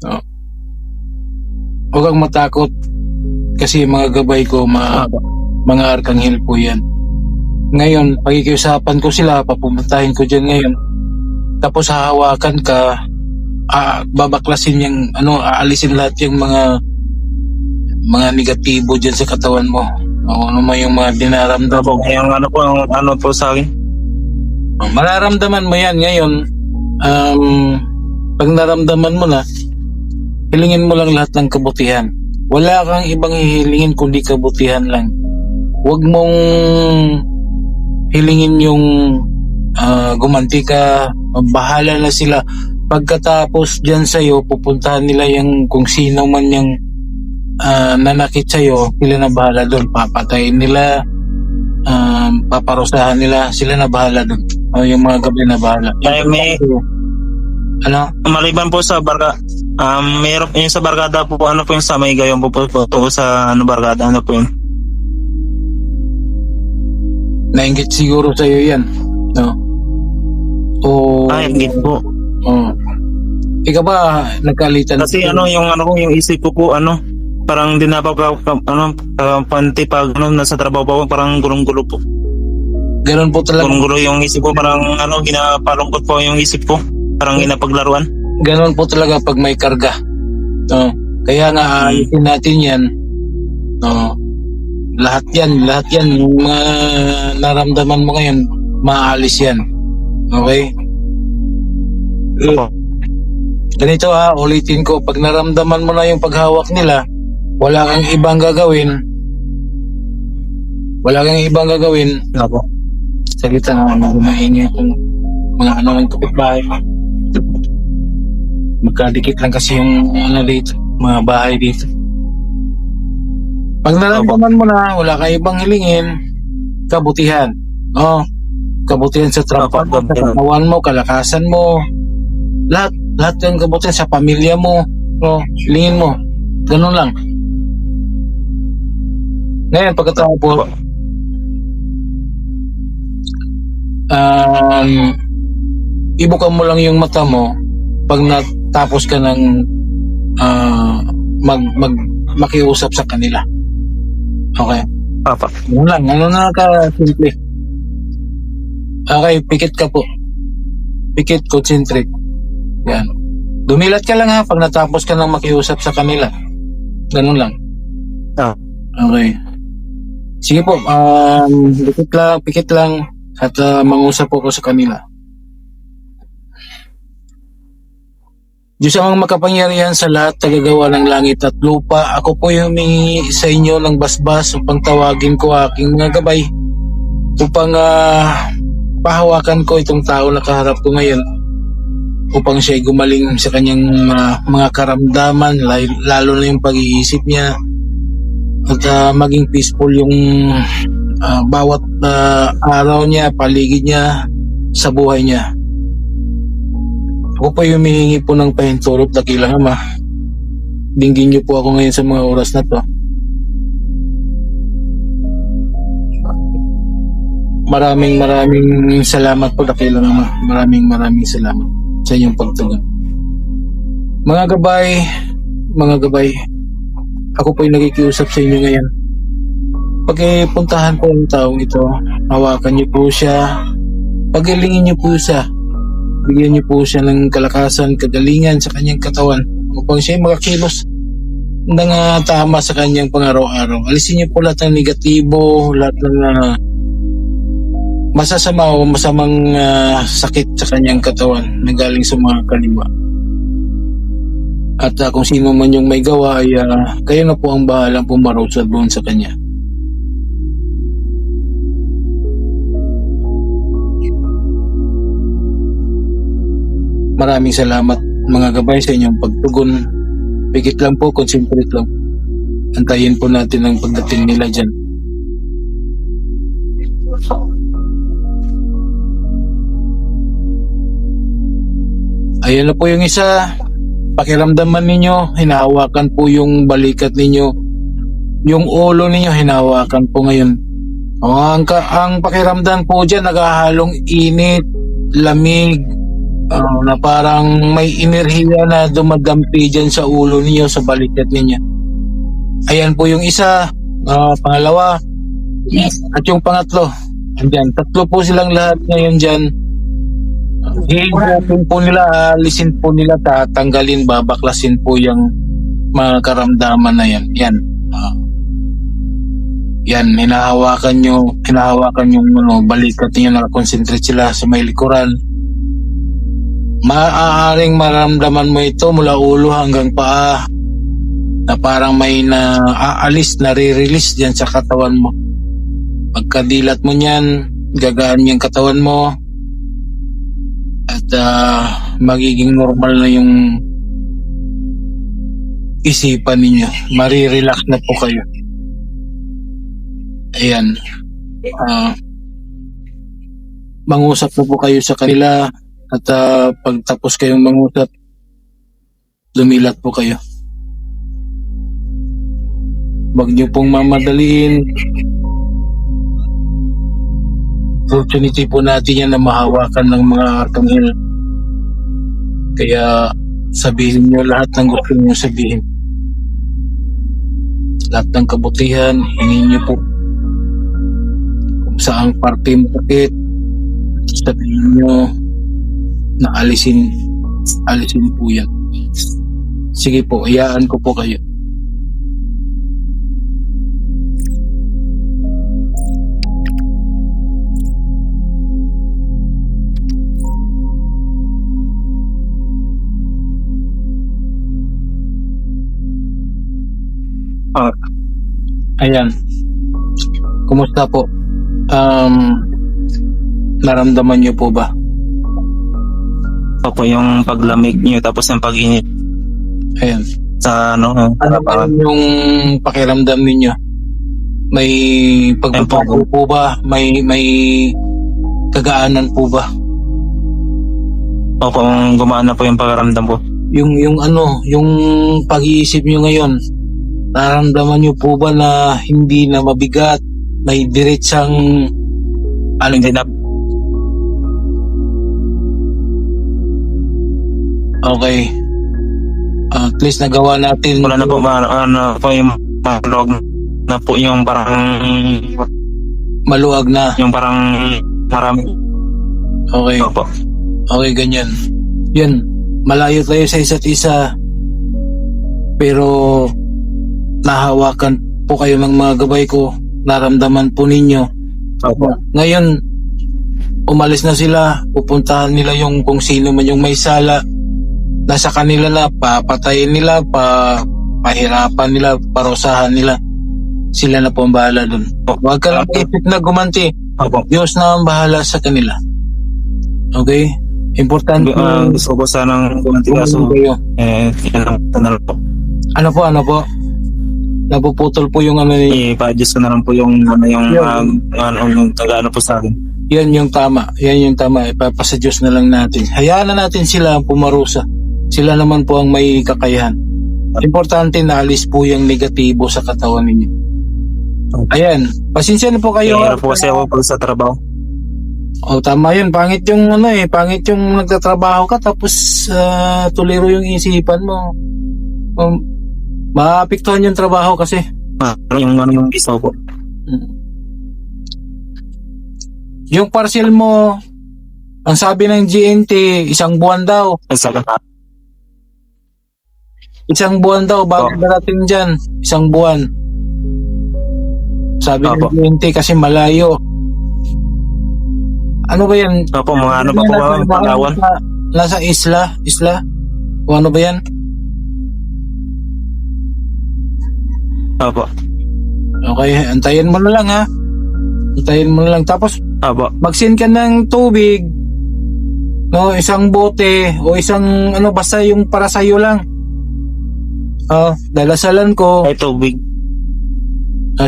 No? Huwag kang matakot kasi mga gabay ko, mga arkanghel po yan. Ngayon, pakikiusapan ko sila, papumuntahin ko dyan ngayon. Tapos hahawakan ka, babaklasin yung, aalisin lahat yung mga negatibo dyan sa katawan mo. O ano man yung mga dinaramdam mo. Yung ano po sa akin? Mararamdaman mo yan ngayon. Pag naramdaman mo na, hilingin mo lang lahat ng kabutihan. Wala kang ibang hihilingin kundi kabutihan lang. Huwag mong hilingin yung gumanti ka, bahala na sila. Pagkatapos dyan sa'yo, pupuntahan nila yung kung sino man yung nanakit sa'yo, sila na bahala doon. Papatayin nila, paparusahan nila, sila na bahala doon. O yung mga gabi na bahala. Maliban po sa barka, mayroon yung sa barkada po, ano po yung sa may gayon po sa barkada, ano po yun? Nainggit siguro sa'yo yan, no? Inggit po. Ikaw ba nagkalitan? Kasi yung isip ko po, parang panti pag nasa trabaho po, parang gulong-gulo po. Ganun po talaga. Gulong-gulo yung isip ko, parang ginapalungkot po yung isip ko, parang ginapaglaruan. Ganun po talaga pag may karga. No? Kaya nga aalisin natin yan. No? Lahat yan, yung mga naramdaman mo ngayon, maaalis yan. Okay? Ganito ulitin ko, pag naramdaman mo na yung paghawak nila, wala kang ibang gagawin. Opo. Salita nga, maingay itong mga ng kapitbahay. Magkadikit lang kasi yung dito, mga bahay dito. Pag naramdaman mo na, wala kang ibang hilingin, kabutihan. Kabutihan sa trabaho, sa katawan mo, kalakasan mo, lahat ng kabutihan sa pamilya mo, hilingin mo. Ganun lang. Ngayon, pagkatapos, ibuka mo lang yung mata mo pag natapos ka ng makiusap sa kanila. Okay? Papa. Ano lang, simple. Okay, pikit ka po. Pikit, concentrate. Yan. Dumilat ka lang pag natapos ka ng makiusap sa kanila. Ganun lang. Okay. Sige po, pikit lang at mangusap po ko sa kanila. Diyos ang makapangyarihan sa lahat, tagagawa ng langit at lupa, ako po yung humingi sa inyo ng basbas upang tawagin ko aking mga gabay upang pahawakan ko itong tao na kaharap ko ngayon upang siya gumaling sa kanyang mga karamdaman, lalo na yung pag-iisip niya at maging peaceful yung bawat araw niya, paligid niya, sa buhay niya. Ako po yung humihingi po ng pahintulot, dakilang Ama. Dinggin niyo po ako ngayon sa mga oras na to. Maraming salamat po, dakilang Ama. Maraming salamat sa inyong pagtugon. Mga gabay, ako po yung nakikiusap sa inyo ngayon. Pagpuntahan po ang taong ito, hawakan niyo po siya, pagilingin niyo po siya, bigyan niyo po siya ng kalakasan, kagalingan sa kanyang katawan upang siya makakilos ng tama sa kanyang pang-araw-araw. Alisin niyo po lahat ng negatibo, lahat ng masasama o masamang sakit sa kanyang katawan na galing sa mga kaliwa. At kung sino man yung may gawa ay kayo na po ang bahalang pumarusa doon sa kanya. Maraming salamat mga gabay sa inyong pagtugon. Pikit lang po, concentrate lang. Antayin po natin ang pagdating nila dyan. Ayan na po yung isa. Pakiramdaman ninyo, hinahawakan po yung balikat ninyo. Yung ulo ninyo, hinahawakan po ngayon. Ang pakiramdam po dyan, naghahalong init, lamig, Na parang may enerhiya na dumadampi dyan sa ulo niyo, sa balikat ninyo. Ayan po yung isa, pangalawa, at yung pangatlo. Andyan, tatlo po silang lahat ngayon dyan. Hihigupin po nila, alisin po nila, tatanggalin, babaklasin po yung mga karamdaman na yan. Yan. Yan, hinahawakan yung balikat niyo, nakakonsentrate sila sa may likuran. Maaaring maramdaman mo ito mula ulo hanggang paa na parang may naaalis, nare-release dyan sa katawan mo. Pagkadilat mo niyan, gagaan yung katawan mo at magiging normal na yung isipan ninyo. Marirelax na po kayo. Ayan. Mangusap na po kayo sa kanila at pagtapos kayong mangusap, lumilat po kayo. Huwag niyo pong mamadaliin. Opportunity po natin yan na mahawakan ng mga arkanghel. Kaya sabihin niyo lahat ng gusto niyo sabihin. Lahat ng kabutihan, hingin niyo po. Kung saang parte makit, sabihin niyo na alisin po yan. Sige po, hayaan ko po kayo. Ayan. Kumusta po? Naramdaman niyo po ba? Opo, yung paglamig niyo tapos yung pag-init Ayan. sa ano Ano yung pakiramdam ninyo? May pagbabago po ba? May kagaanan po ba? Opo, gumana po yung pagkaramdam ko. Yung pag-iisip niyo ngayon, nararamdaman niyo po ba na hindi na mabigat, may diretsang Hindi na okay. At least nagawa natin. wala na po po yung maluwag na po yung parang Maluwag na. yung parang marami. Okay. Opo. Okay, ganyan. Yan. Malayo tayo sa isa't isa. Pero nahawakan po kayo ng mga gabay ko. Naramdaman po ninyo. Opo. Ngayon, umalis na sila. Pupuntahan nila yung kung sino man yung may sala. Nasa kanila na, papatayin nila, pahirapan nila, parusahan nila. Sila na po ang bahala dun. Huwag ka lang isip na gumanti. Opo. Diyos na ang bahala sa kanila. Okay? Importante Gusto ko sanang kumanti kaso kayo. yan lang po. Ano po? Napuputol po yung ano ninyo. I-adjust ko na lang po yung taga-ano po sa akin. Yan yung tama. Ipapasa Diyos na lang natin. Hayaan na natin sila ang pumarusa. Sila naman po ang may kakayahan. Importante na alis po yung negatibo sa katawan ninyo. Ayan. Pasensya na po kayo. Kaya po kasi ako sa trabaho. Tama yun. Pangit yung pangit yung nagtatrabaho ka tapos tuliro yung isipan mo. Maapektuhan yung trabaho kasi. Yung isa po. Yung parcel mo, ang sabi ng GNT, isang buwan daw. Isang buwan daw bago darating dyan. Isang buwan. Sabi ng GNT kasi malayo. Ano ba yan? Opo, mga ano pa po ba? Palawan? Nasa isla? O ano ba yan? Opo. Okay, antayin mo na lang ha. Antayin mo na lang. Tapos, Opo. mag-send ka ng tubig. No, isang bote o isang basta yung para sa'yo lang. Dalasalan ko. Ay, tubig.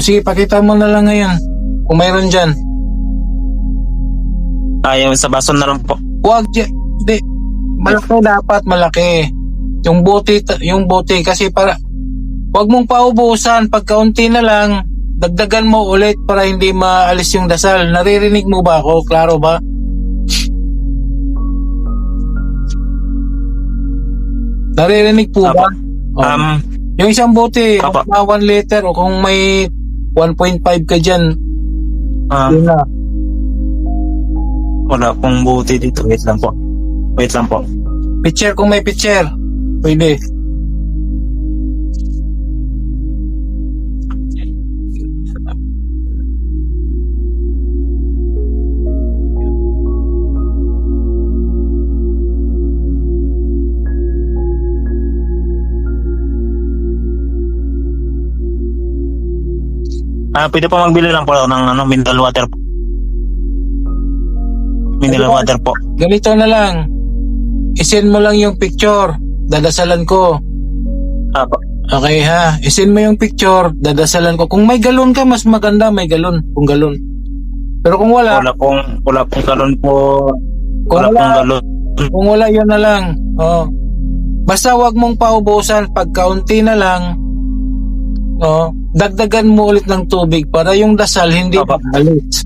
Sige, pakita mo na lang ngayon. Kung mayroon dyan. Yung sa baso na lang po. Huwag dyan. Hindi. Malaki dapat, malaki. Yung bote kasi para huwag mong paubusan. Pag kaunti na lang, dagdagan mo ulit para hindi maalis yung dasal. Naririnig mo ba ako? Klaro ba? Naririnig po ba? Apo. Oh. Yung isang bote, Apo. mga 1 liter o kung may 1.5 ka dyan, yun na. Wala pong buti dito. Wait lang po. Pitcher kung may pitcher, pwede. Pwede po magbili lang po ako ng mineral water po. Mineral water po. Ganito na lang. I-send mo lang yung picture. Dadasalan ko. Apo. Okay ha? I-send mo yung picture. Dadasalan ko. Kung may galon ka, mas maganda may galon. Kung galon. Pero kung wala, Wala pong galon po. Kung Wala pong wala- galon. kung wala yun na lang. Oh. Basta wag mong paubusan. Pag kaunti na lang, oh, dagdagan mo ulit ng tubig para yung dasal hindi Apo. alis.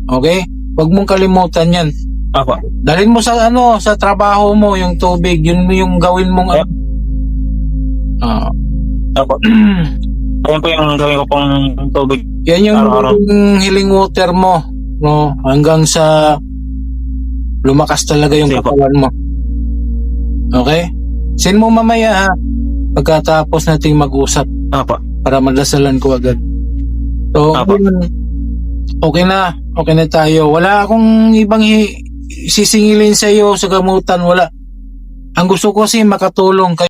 Okay? Wag mong kalimutan yan. Apo. Dalhin mo sa sa trabaho mo yung tubig, yun mo yung gawin mong Yep. Apo. Ayan po yung gawin ko pong tubig. yan yung Araw-araw. healing water mo, no, hanggang sa lumakas talaga yung Sige po. katawan mo. Okay? Send mo mamaya ha, pagkatapos nating mag-usap Apo. para madasalan ko agad. So, Apo. okay na tayo. Wala akong ibang sisingilin sa iyo sa gamutan, wala. Ang gusto ko kasi makatulong